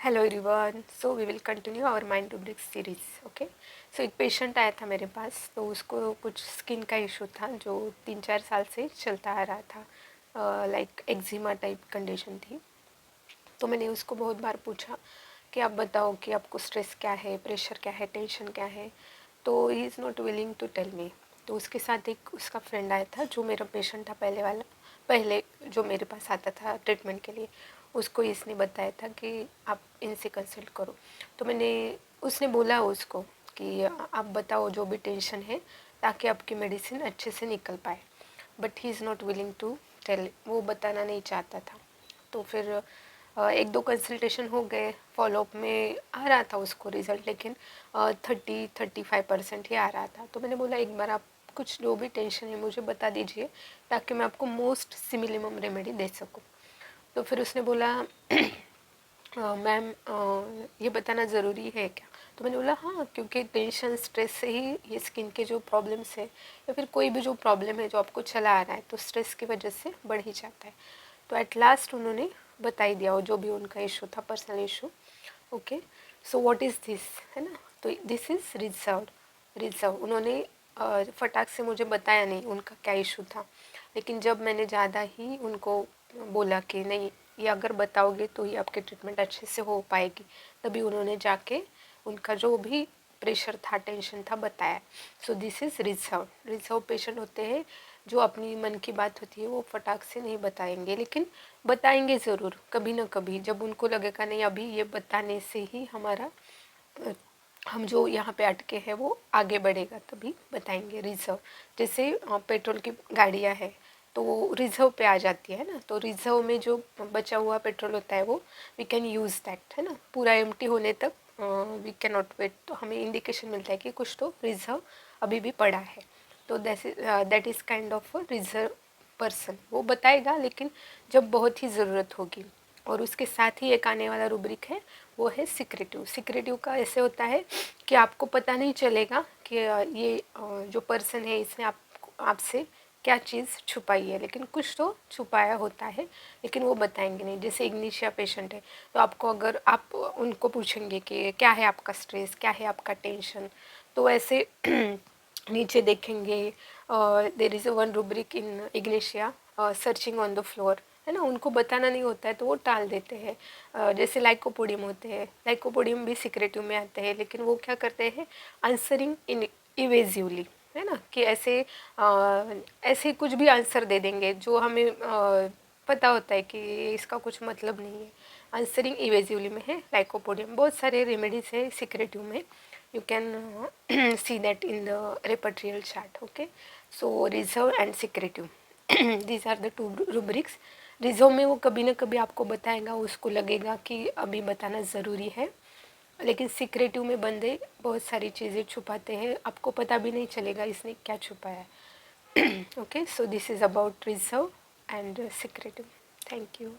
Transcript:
Hello everyone, so we will continue our mind to brick series. Okay, so एक patient आया था मेरे पास. तो उसको कुछ स्किन का इशू था जो 3-4 साल से चलता आ रहा था. लाइक एक्जिमा टाइप कंडीशन थी. तो मैंने उसको बहुत बार पूछा कि आप बताओ कि आपको स्ट्रेस क्या है, प्रेशर क्या है, टेंशन क्या है. तो he is not willing to tell me. तो उसके साथ एक उसका फ्रेंड आया था जो मेरा पेशेंट था पहले जो मेरे पास आता था ट्रीटमेंट के लिए. उसको इसने बताया था कि आप इनसे कंसल्ट करो. तो उसने बोला उसको कि आप बताओ जो भी टेंशन है ताकि आपकी मेडिसिन अच्छे से निकल पाए. But he is not willing to tell, वो बताना नहीं चाहता था. तो फिर 1-2 कंसल्टेशन हो गए. फॉलोअप में आ रहा था उसको रिज़ल्ट, लेकिन 30-35% ही आ रहा था. तो मैंने बोला एक बार आप कुछ जो भी टेंशन है मुझे बता दीजिए ताकि मैं आपको मोस्ट सिमिलिमम रेमेडी दे सकूं. तो फिर उसने बोला मैम ये बताना ज़रूरी है क्या. तो मैंने बोला हाँ, क्योंकि टेंशन स्ट्रेस से ही ये स्किन के जो प्रॉब्लम्स है या फिर कोई भी जो प्रॉब्लम है जो आपको चला आ रहा है तो स्ट्रेस की वजह से बढ़ ही जाता है. तो एट लास्ट उन्होंने बता ही दिया वो जो भी उनका इशू था, personal issue. Okay, so what is this, है ना. तो दिस इज़ रिजर्व. उन्होंने फटाक से मुझे बताया नहीं उनका क्या इशू था. लेकिन जब मैंने ज़्यादा ही उनको बोला कि नहीं ये अगर बताओगे तो ही आपकी ट्रीटमेंट अच्छे से हो पाएगी, तभी उन्होंने जाके उनका जो भी प्रेशर था, टेंशन था, बताया. So this is reserve patient होते हैं जो अपनी मन की बात होती है वो फटाक से नहीं बताएंगे, लेकिन बताएंगे ज़रूर कभी ना कभी जब उनको लगेगा नहीं अभी ये बताने से ही हमारा हम जो यहाँ पे अटके हैं वो आगे बढ़ेगा, तभी बताएंगे. रिजर्व जैसे पेट्रोल की गाड़ियाँ हैं तो वो रिजर्व पे आ जाती है ना. तो रिजर्व में जो बचा हुआ पेट्रोल होता है वो वी कैन यूज़ दैट, है ना. पूरा एम्प्टी होने तक वी कैन नॉट वेट. तो हमें इंडिकेशन मिलता है कि कुछ तो रिजर्व अभी भी पड़ा है. तो that is kind of reserve person. वो बताएगा लेकिन जब बहुत ही ज़रूरत होगी. और उसके साथ ही एक आने वाला रूब्रिक है वो है सिक्रेटिव का ऐसे होता है कि आपको पता नहीं चलेगा कि ये जो पर्सन है इसने आपसे क्या चीज़ छुपाई है, लेकिन कुछ तो छुपाया होता है लेकिन वो बताएंगे नहीं. जैसे इग्निशिया पेशेंट है तो आपको अगर आप उनको पूछेंगे कि क्या है आपका स्ट्रेस, क्या है आपका टेंशन, तो ऐसे नीचे देखेंगे there is one rubric in Ignatia, searching on the floor, है ना. उनको बताना नहीं होता है तो वो टाल देते हैं. जैसे लाइकोपोडियम होते हैं, लाइकोपोडियम भी सिक्रेटिव में आते हैं, लेकिन वो क्या करते हैं आंसरिंग इन इवेजिवली, है ना. कि ऐसे कुछ भी आंसर दे देंगे जो हमें पता होता है कि इसका कुछ मतलब नहीं है. आंसरिंग इवेजिवली में है लाइकोपोडियम. बहुत सारे रेमेडीज है सिक्रेटिव में. you can see that in the repertorial chart. Okay, so reserve and secretive these are the two rubrics. Reserve में वो कभी ना कभी आपको बताएगा, उसको लगेगा कि अभी बताना ज़रूरी है, लेकिन सिक्रेटिव में बंदे बहुत सारी चीज़ें छुपाते हैं, आपको पता भी नहीं चलेगा इसने क्या छुपाया है. Okay, so this is about reserve and secretive. Thank you.